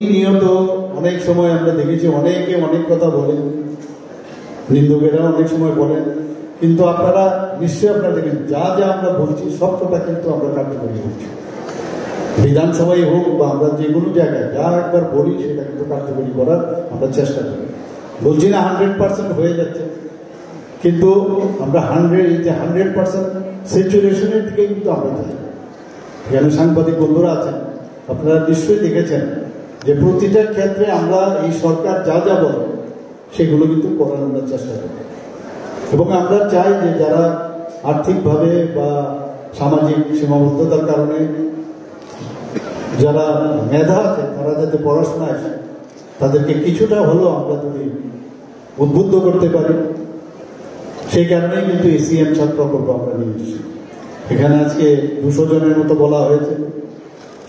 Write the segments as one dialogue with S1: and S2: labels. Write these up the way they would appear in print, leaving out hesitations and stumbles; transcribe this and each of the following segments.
S1: নিয়ত অনেক সময় আমরা দেখেছি, অনেকে অনেক কথা বলেন, নিন্দুকেরা অনেক সময় বলেন, কিন্তু আপনারা নিশ্চয়ই আপনারা দেখেন যা যা আমরা বলছি সব কথা কিন্তু আমরা কার্যকরী করছি। বিধানসভায় হোক বা আমরা যে কোনো জায়গায় যা একবার বলি সেটা কিন্তু কার্যকরী করার আমরা চেষ্টা করি। বলছি না 100% হয়ে যাচ্ছে, কিন্তু আমরা 100% সিচুয়েশনের দিকে কিন্তু আমরা যাই। এখানে সাংবাদিক বন্ধুরা আছেন, আপনারা নিশ্চয়ই দেখেছেন যে প্রতিটা ক্ষেত্রে আমরা এই সরকার যা যা বলে সেগুলো কিন্তু করার আমরা চেষ্টা করি, এবং আমরা চাই যে যারা আর্থিকভাবে বা সামাজিক সীমাবদ্ধতার কারণে যারা মেধা আছে তারা যাতে পড়াশোনা আসে, তাদেরকে কিছুটা হলেও আমরা যদি উদ্বুদ্ধ করতে পারি, সেই কারণেই কিন্তু এসিএম ছাত্র প্রকল্প আমরা নিয়ে এসেছি। এখানে আজকে 200 জনের মতো বলা হয়েছে,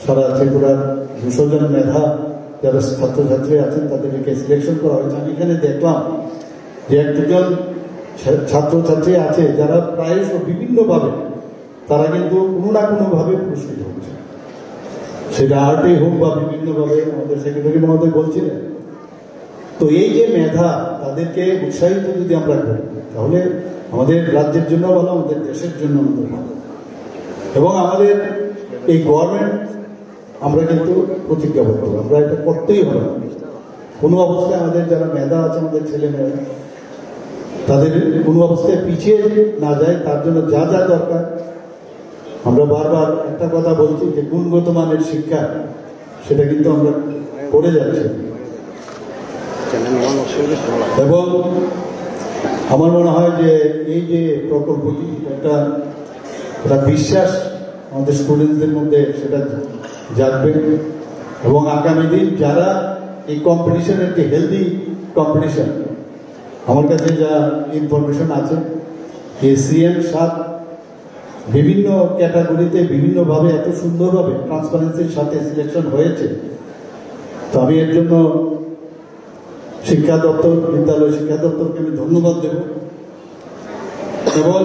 S1: সারা ত্রিপুরার 200 জন মেধা যারা ছাত্রছাত্রী আছেন তাদেরকে সিলেকশন করা হয়েছে। আমি এখানে দেখলাম যে 1-2 জন ছাত্রছাত্রী আছে যারা প্রায়শ বিভিন্নভাবে তারা কিন্তু কোনো না কোনোভাবে পুরস্কৃত হচ্ছে, সেটা আর্টে হোক বা বিভিন্নভাবে। আমাদের সেক্রেটারি মহোদয় বলছিলেন, তো এই যে মেধা তাদেরকে উৎসাহিত যদি আমরা করি তাহলে আমাদের রাজ্যের জন্য ভালো, আমাদের দেশের জন্য আমাদের ভালো, এবং আমাদের এই গভর্নমেন্ট আমরা কিন্তু প্রতিজ্ঞাবদ্ধ, আমরা এটা করতেই হবে। কোনো অবস্থায় আমাদের যারা মেধা আছে, আমাদের ছেলে মেয়েরা, তাদের কোনো অবস্থায় পিছিয়ে না যায়, তার জন্য যা যা দরকার আমরা বারবার একটা কথা বলছি যে গুণগত মানের শিক্ষা, সেটা কিন্তু আমরা করে যাচ্ছি। এবং আমার মনে হয় যে এই যে প্রকল্পটি একটা বিশ্বাস আমাদের স্টুডেন্টদের মধ্যে সেটা জাগবে, এবং আগামী দিন যারা এই কম্পিটিশন একটি হেলদি কম্পিটিশন, আমার কাছে যা ইনফরমেশন আছে যে সিএম-7 বিভিন্ন ক্যাটাগরিতে বিভিন্নভাবে এত সুন্দরভাবে ট্রান্সপারেন্সির সাথে সিলেকশন হয়েছে। তো আমি এর জন্য শিক্ষা দপ্তর, বিদ্যালয় শিক্ষা দপ্তরকে আমি ধন্যবাদ দেব। এবং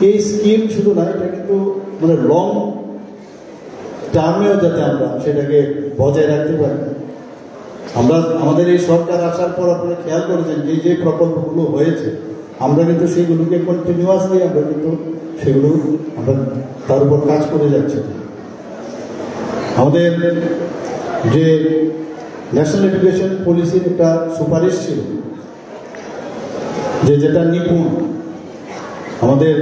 S1: এই স্কিম শুধু না, এটা কিন্তু মানে লং টার্মেও যাতে আমরা সেটাকে বজায় রাখতে পারি। আমরা আমাদের এই সরকার আসার পর আপনারা খেয়াল করেছেন যে যে প্রকল্পগুলো হয়েছে আমরা কিন্তু সেগুলোকে কন্টিনিউয়াসলি আমরা কিন্তু সেগুলো আমরা তার উপর কাজ করে যাচ্ছি। আমাদের যে ন্যাশনাল এডুকেশন পলিসির একটা সুপারিশ ছিল যে যেটা নিপুণ, আমাদের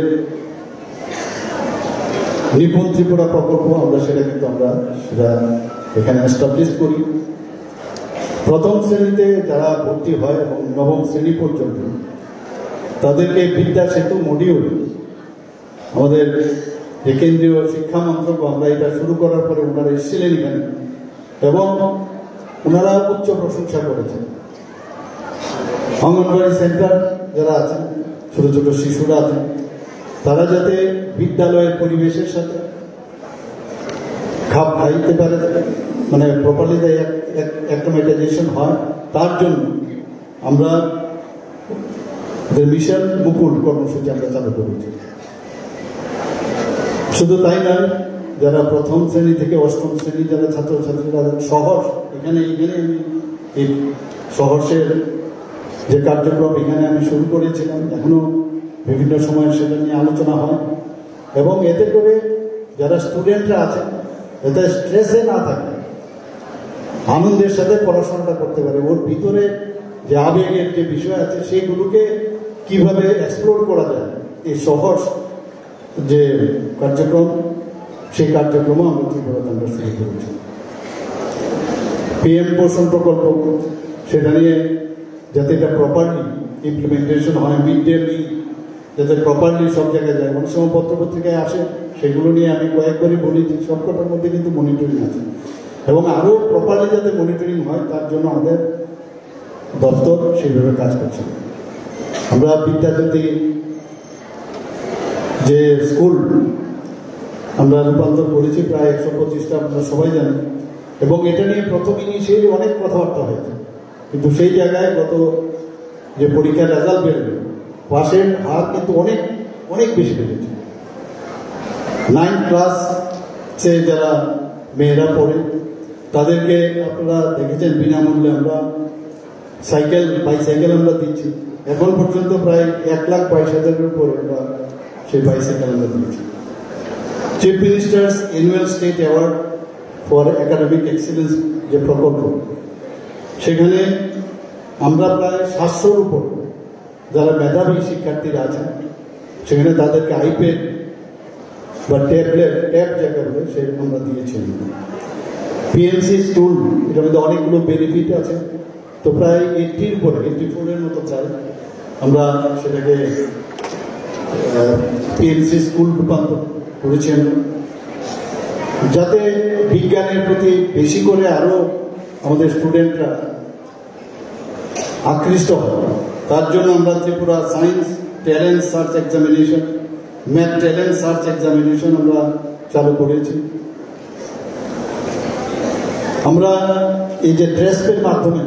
S1: নিপুণ ত্রিপুরা প্রকল্প, আমরা সেটা কিন্তু আমরা সেটা এখানে এস্টাবলিশ করি। প্রথম শ্রেণীতে যারা ভর্তি হয় এবং নবম শ্রেণী পর্যন্ত তাদেরকে বিদ্যা সেতু মডিউল, আমাদের যে কেন্দ্রীয় শিক্ষা মন্ত্রক, আমরা এটা শুরু করার পরে ওনারা এসেছিলেন এখানে এবং ওনারা উচ্চ প্রশংসা করেছেন। অঙ্গনবাড়ি সেন্টার যারা আছেন, ছোট ছোট শিশুরা আছেন, তারা যাতে বিদ্যালয়ের পরিবেশের সাথে খাপ খাইতে পারে, মানে প্রপারলি অ্যাক্লিমেটাইজেশন হয়, তার জন্য আমরা মিশন মুকুল কর্মসূচি আমরা চালু করেছি। শুধু তাই নয়, যারা প্রথম শ্রেণী থেকে অষ্টম শ্রেণী যারা ছাত্রছাত্রীরা শহর, এখানে আমি এই শহরের যে কার্যক্রম এখানে আমি শুরু করেছিলাম, এখনো বিভিন্ন সময় সেটা নিয়ে আলোচনা হয়, এবং এতে করে যারা স্টুডেন্টরা আছেন এতে স্ট্রেসে না থাকে, আনন্দের সাথে পড়াশোনাটা করতে পারে। ওর ভিতরে যে আবেগের যে বিষয় আছে সেইগুলোকে কিভাবে এক্সপ্লোর করা যায়, এই শহর যে কার্যক্রম, সেই কার্যক্রমও আমরা ত্রিপুরাতে আমরা শুরু করেছি। PM পোষণ প্রকল্প, সেটা নিয়ে যাতে এটা প্রপারলি ইমপ্লিমেন্টেশন হয়, মিড ডে মিল যাতে প্রপারলি সব জায়গায় যায়। অনেক সময় পত্রপত্রিকায় আসে, সেগুলো নিয়ে আমি কয়েকবারই বলি যে সবকটার মধ্যে কিন্তু মনিটরিং আছে, এবং আরও প্রপারলি যাতে মনিটরিং হয় তার জন্য আমাদের দপ্তর সেইভাবে কাজ করছে। আমরা বিদ্যাজ্যোতি যে স্কুল আমরা রূপান্তর করেছি প্রায় 125টা, আপনারা সবাই জানেন, এবং এটা নিয়ে প্রথম ইনিশিয়ালি অনেক কথাবার্তা হয়েছে, কিন্তু সেই জায়গায় গত যে পরীক্ষার রেজাল্ট বেরোবে, পাশের হার কিন্তু অনেক অনেক বেশি বেড়েছে। 9 ক্লাসে যারা মেয়েরা পড়ে তাদেরকে আপনারা দেখেছেন বিনামূল্যে আমরা বাইসাইকেল আমরা দিচ্ছি। এখন পর্যন্ত প্রায় 1,22,000-এর উপরে আমরা সেই বাইসাইকেল আমরা দিচ্ছি। Chief ministers annual state award for academic excellence যে প্রকল্প, সেখানে আমরা প্রায় 700-র উপর যারা মেধাবী শিক্ষার্থীরা আছেন সেখানে তাদেরকে আইপ্যাড বা ট্যাব যাকে বলে সে আমরা দিয়েছি। পিএমসি স্টুল, এটার মধ্যে অনেকগুলো বেনিফিট আছে, তো প্রায় 80-র উপরে 84-এর মতো চাই আমরা সেটাকে পিএমসি স্কুল রূপান্তর করেছি যাতে বিজ্ঞানের প্রতি বেশি করে আরো আমাদের স্টুডেন্টরা আকৃষ্ট হয়। তার জন্য আমরা Tripura science talent search examination, math talent search examination আমরা চালু করেছি। আমরা এই যে ট্রেসপের মাধ্যমে,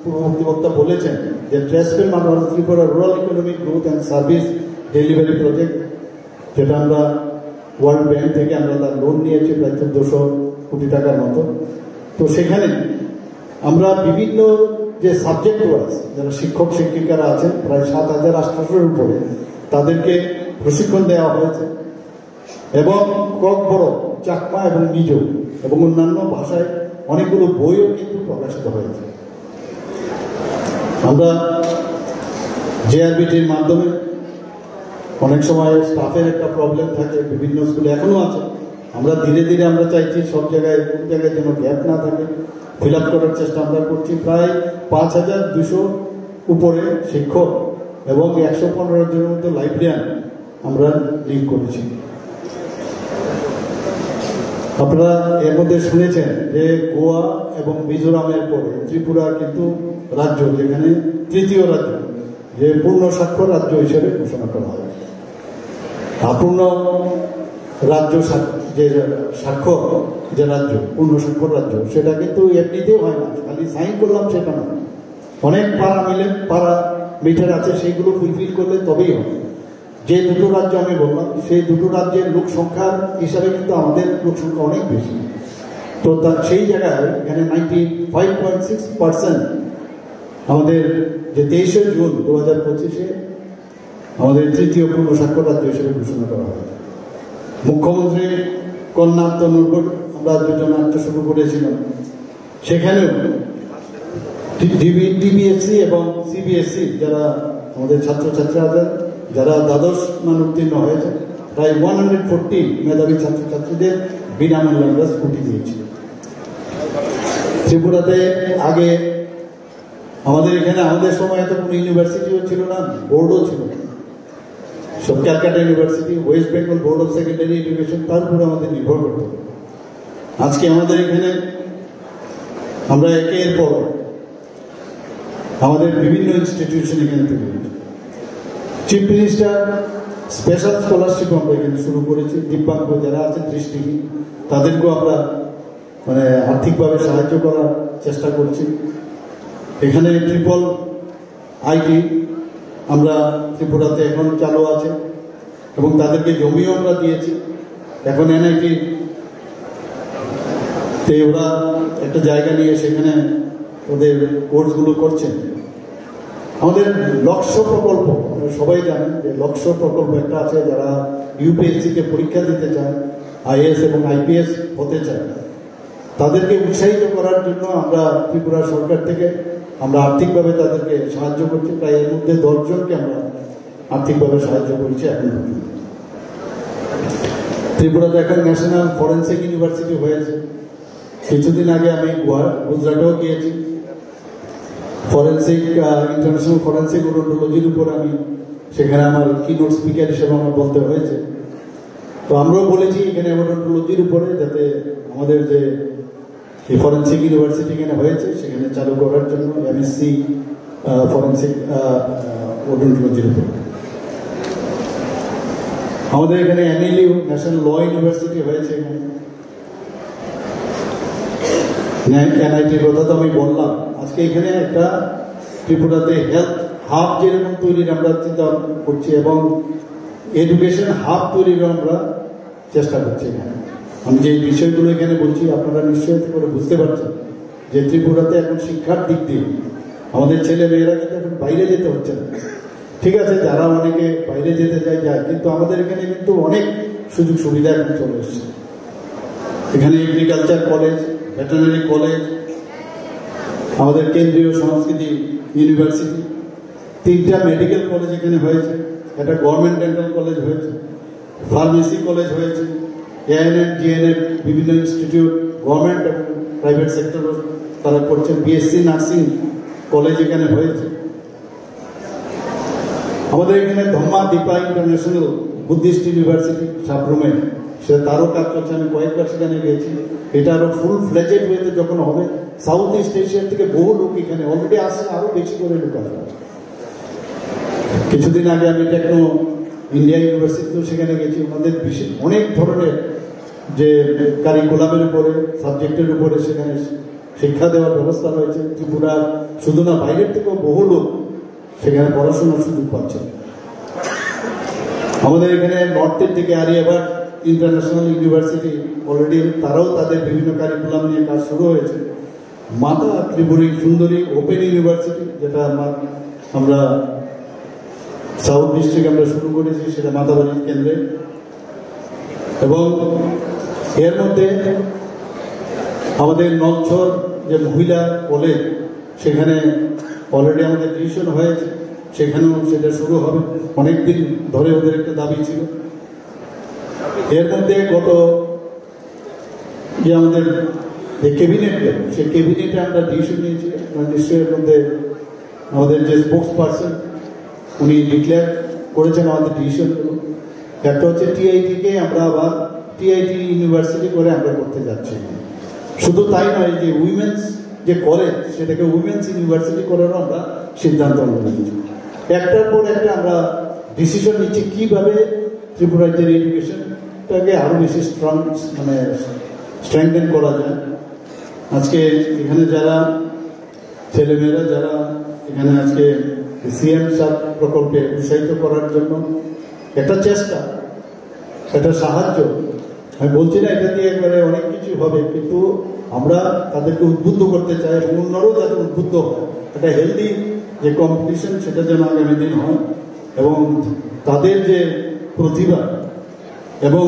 S1: পূর্ববর্তী বক্তা বলেছেন যে ট্রেসপের মাধ্যমে Tripura rural economic growth and service delivery project, যেটা আমরা ওয়ার্ল্ড ব্যাংক থেকে আমরা তার লোন নিয়েছি প্রায় 1400 কোটি টাকার মতো। তো সেখানে আমরা বিভিন্ন যে সাবজেক্ট ওয়াইজ যারা শিক্ষক শিক্ষিকারা আছেন প্রায় 7,800-এর উপরে তাদেরকে প্রশিক্ষণ দেওয়া হয়েছে এবং বড় চাকমা এবং মিজো এবং অন্যান্য ভাষায় অনেকগুলো বইও কিন্তু প্রকাশিত হয়েছে। আমরা জেআরবিটির মাধ্যমে অনেক সময় স্টাফের একটা প্রবলেম থাকে বিভিন্ন স্কুলে, এখনো আছে। আমরা ধীরে ধীরে আমরা চাইছি সব জায়গায় কোন জায়গায় যেন গ্যাপ না থাকে ফিল আপ করার চেষ্টা আমরা করছি। প্রায় 5,200 উপরে শিক্ষক এবং 115 জনের মতো লাইব্রেরিয়ান আমরা লিঙ্ক করেছি। আপনারা এর মধ্যে শুনেছেন যে গোয়া এবং মিজোরামের পরে ত্রিপুরা কিন্তু রাজ্য, যেখানে তৃতীয় রাজ্য, যে পূর্ণ স্বাক্ষর রাজ্য হিসেবে ঘোষণা করা হয়। পূর্ণ রাজ্য যে স্বাক্ষর যে রাজ্য, পূর্ণ স্বাক্ষর রাজ্য, সেটা কিন্তু এমনিতেও হয় না, খালি সাইন করলাম সেটা না, অনেক প্যারামিটার আছে, সেইগুলো ফুলফিল করলে তবেই হবে। যে দুটো রাজ্য আমি বললাম সেই দুটো রাজ্যের লোক সংখ্যার হিসাবে কিন্তু আমাদের লোক সংখ্যা অনেক বেশি। তো সেই জায়গায় এখানে 95.6% আমাদের যে 23শে জুন 2025-এ আমাদের তৃতীয় পূর্ণ স্বাক্ষর রাজ্য হিসেবে ঘোষণা করা হয়। মুখ্যমন্ত্রী কন্যা আত্মনির্ভর আমরা যোজনা শুরু করেছিলাম, সেখানেও ডিবিএসসি এবং সিবিএসসি যারা আমাদের ছাত্রছাত্রীরা যারা দ্বাদশ মান উত্তীর্ণ হয়েছে প্রায় 140 মেধাবী ছাত্রছাত্রীদের বিনামূল্যে আমরা স্কুটি দিয়েছি। ত্রিপুরাতে আগে আমাদের এখানে আমাদের সময় তো কোনো ইউনিভার্সিটিও ছিল না, বোর্ডও ছিল না, সব Calcutta university, West Bengal board of secondary education, তার উপরে আমাদের নির্ভর করতে হবে। আজকে আমাদের এখানে আমরা একের পর আমাদের বিভিন্ন ইনস্টিটিউশন এখানে তৈরি হয়েছে। চিফ মিনিস্টার স্পেশাল স্কলারশিপ আমরা এখানে শুরু করেছি। দিব্যাঙ্গ যারা আছেন, দৃষ্টিহীন, তাদেরকেও আমরা আর্থিকভাবে সাহায্য করার চেষ্টা করছি। এখানে ট্রিপল আইটি আমরা ত্রিপুরাতে এখন চালু আছে এবং তাদেরকে জমিও আমরা দিয়েছি। এখন এনআইটি তে ওরা একটা জায়গা নিয়ে সেখানে ওদের কোর্সগুলো করছেন। আমাদের লক্ষ্য প্রকল্প, সবাই জানেন যে লক্ষ্য প্রকল্প একটা আছে, যারা ইউপিএসসিতে পরীক্ষা দিতে চায়, আইএএস এবং আইপিএস হতে চায়, তাদেরকে উৎসাহিত করার জন্য আমরা ত্রিপুরা সরকার থেকে আমরা আর্থিকভাবে তাদেরকে সাহায্য করছি। প্রায় এর মধ্যে 10 জনকে আমরা আর্থিকভাবে সাহায্য করেছি এখন পর্যন্ত। ত্রিপুরাতে এখন ন্যাশনাল ফরেন্সিক ইউনিভার্সিটি হয়েছে। কিছুদিন আগে আমি গুজরাটেও গিয়েছি, ফরেন্সিক ইন্টারন্যাশনাল ফরেন্সিক ওডোন্টোলজির উপর আমি সেখানে আমার কিনোট স্পিকার হিসেবে আমার বলতে হয়েছে। তো আমরাও বলেছি এখানে ওডোন্টোলজির উপরে যাতে আমাদের যে ফরেন্সিক ইউনিভার্সিটি এখানে হয়েছে সেখানে চালু করার জন্য এমএসসি ফরেন্সিক ওডোন্টোলজির উপর। আমাদের এখানে এনএলইউ ন্যাশনাল ল ইউনিভার্সিটি হয়েছে। এখানে এনআইটির কথা তো আমি বললাম। আজকে এখানে একটা ত্রিপুরাতে হেলথ হাব যেরকম তৈরির আমরা চিন্তা করছি এবং এডুকেশন হাব তৈরির আমরা চেষ্টা করছি। এখানে আমি যে বিষয়গুলো এখানে বলছি আপনারা নিশ্চয়ই করে বুঝতে পারছেন যে ত্রিপুরাতে এখন শিক্ষার দিক দিয়ে আমাদের ছেলে মেয়েরা কিন্তু এখন বাইরে যেতে হচ্ছে না। ঠিক আছে, যারা অনেকে বাইরে যেতে যায়, কিন্তু আমাদের এখানে কিন্তু অনেক সুযোগ সুবিধা এখন চলে এসছে। এখানে এগ্রিকালচার কলেজ, ভেটেরিনারি কলেজ, আমাদের কেন্দ্রীয় সংস্কৃতি ইউনিভার্সিটি, 3টা মেডিকেল কলেজ এখানে হয়েছে, একটা গভর্নমেন্ট ডেন্টাল কলেজ হয়েছে, ফার্মেসি কলেজ হয়েছে, এএনএম জিএনএম বিভিন্ন ইনস্টিটিউট গভর্নমেন্ট এবং প্রাইভেট সেক্টর তারা করছেন, বিএসসি নার্সিং কলেজ এখানে হয়েছে। আমাদের এখানে dhamma Dipa international Buddhist university সাবরুমে, সেটা তারও কাজ করছে, আমি কয়েকবার সেখানে গিয়েছি। এটা আরো ফুল ফ্লেজেড ওয়েতে যখন হবে, সাউথ ইস্ট এশিয়ার থেকে বহু লোক এখানে অলরেডি আসছে, আরো বেশি করে লোক আসবে। কিছুদিন আগে আমি টেকনো ইন্ডিয়া ইউনিভার্সিটিতেও সেখানে গেছি। ওনাদের অনেক ধরনের যে কারিকুলামের উপরে, সাবজেক্টের উপরে সেখানে শিক্ষা দেওয়ার ব্যবস্থা রয়েছে। ত্রিপুরা শুধু না, বাইরের থেকেও বহু লোক সেখানে পড়াশোনার সুযোগ পাচ্ছে। আমাদের এখানে নর্থের দিকে আরিয়াবাদ ইন্টারন্যাশনাল ইউনিভার্সিটি অলরেডি তারাও তাদের বিভিন্ন কারিকুলাম নিয়ে কাজ শুরু হয়েছে। মাতা ত্রিপুরী সুন্দরী ওপেন ইউনিভার্সিটি, যেটা আমরা সাউথ ডিস্ট্রিক্ট আমরা শুরু করেছি, সেটা মাতাবাড়ির কেন্দ্রে। এবং এর মধ্যে আমাদের নলছর যে মহিলা কলেজ, সেখানে অলরেডি আমাদের ডিসিশন হয়েছে, সেখানেও সেটা শুরু হবে। অনেকদিন ধরে ওদের একটা দাবি ছিল। এর মধ্যে গত যে আমাদের যে ক্যাবিনেট, সেই ক্যাবিনেটে আমরা ডিসিশন নিয়েছি। নিশ্চয়ই এর মধ্যে আমাদের যে স্পোক্স পার্সন উনি ডিক্লেয়ার করেছেন আমাদের ডিসিশনগুলো। একটা হচ্ছে টিআইটিকে আমরা আবার টিআইটি ইউনিভার্সিটি করে আমরা করতে যাচ্ছি। শুধু তাই নয়, যে উইমেন্স যে কলেজ, সেটাকে উইমেন্স ইউনিভার্সিটি করারও আমরা সিদ্ধান্ত নিয়েছি। একটার পর একটা আমরা ডিসিশন নিচ্ছি কিভাবে ত্রিপুরা রাজ্যের এডুকেশনটাকে আরো বেশি স্ট্রেংথেন করা যায়। আজকে এখানে যারা ছেলেমেয়েরা যারা এখানে আজকে সিএম সাত প্রকল্পে উৎসাহিত করার জন্য একটা চেষ্টা, একটা সাহায্য, আমি বলছি না এটা দিয়ে একবারে অনেক কিছু হবে, কিন্তু আমরা তাদেরকে উদ্বুদ্ধ করতে চাই এবং অন্যরাও যাতে উদ্বুদ্ধ হয়। একটা হেলদি যে কম্পিটিশন, সেটা যেন আগামী দিন হয় এবং তাদের যে প্রতিভা এবং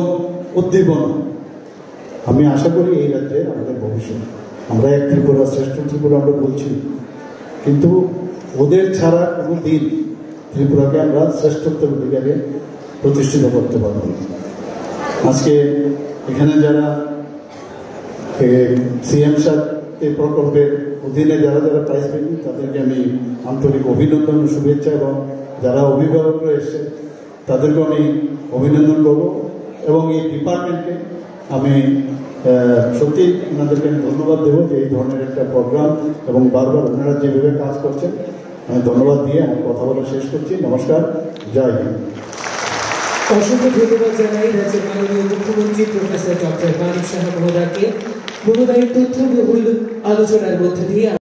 S1: উদ্দীপনা, আমি আশা করি এই রাজ্যে আমাদের ভবিষ্যৎ। আমরা এক ত্রিপুরা, শ্রেষ্ঠ ত্রিপুরা আমরা বলছি, কিন্তু ওদের ছাড়া কোনো দিন ত্রিপুরাকে আমরা শ্রেষ্ঠত্বের অধিকারে প্রতিষ্ঠিত করতে পারব না। আজকে এখানে যারা সিএম সাত প্রকল্পের অধীনে যারা যারা প্রাইজ পেয়েছেন, তাদেরকে আমি আন্তরিক অভিনন্দন ও শুভেচ্ছা, এবং যারা অভিভাবকরা এসছে তাদেরকেও আমি অভিনন্দন করব। এবং এই ডিপার্টমেন্টকে আমি সত্যি ওনাদেরকে আমি ধন্যবাদ দেবো যে এই ধরনের একটা প্রোগ্রাম এবং বারবার ওনারা যেভাবে কাজ করছেন, আমি ধন্যবাদ দিয়ে আমার কথা বলা শেষ করছি। নমস্কার, জয় হিন্দ।
S2: অসংখ্য ধন্যবাদ জানাই রাজ্যের মাননীয় মুখ্যমন্ত্রী প্রফেসর ডক্টর মানিক সাহা মহোদয়কে। মহোদয়ের তথ্যবহুল আলোচনার মধ্যে দিয়ে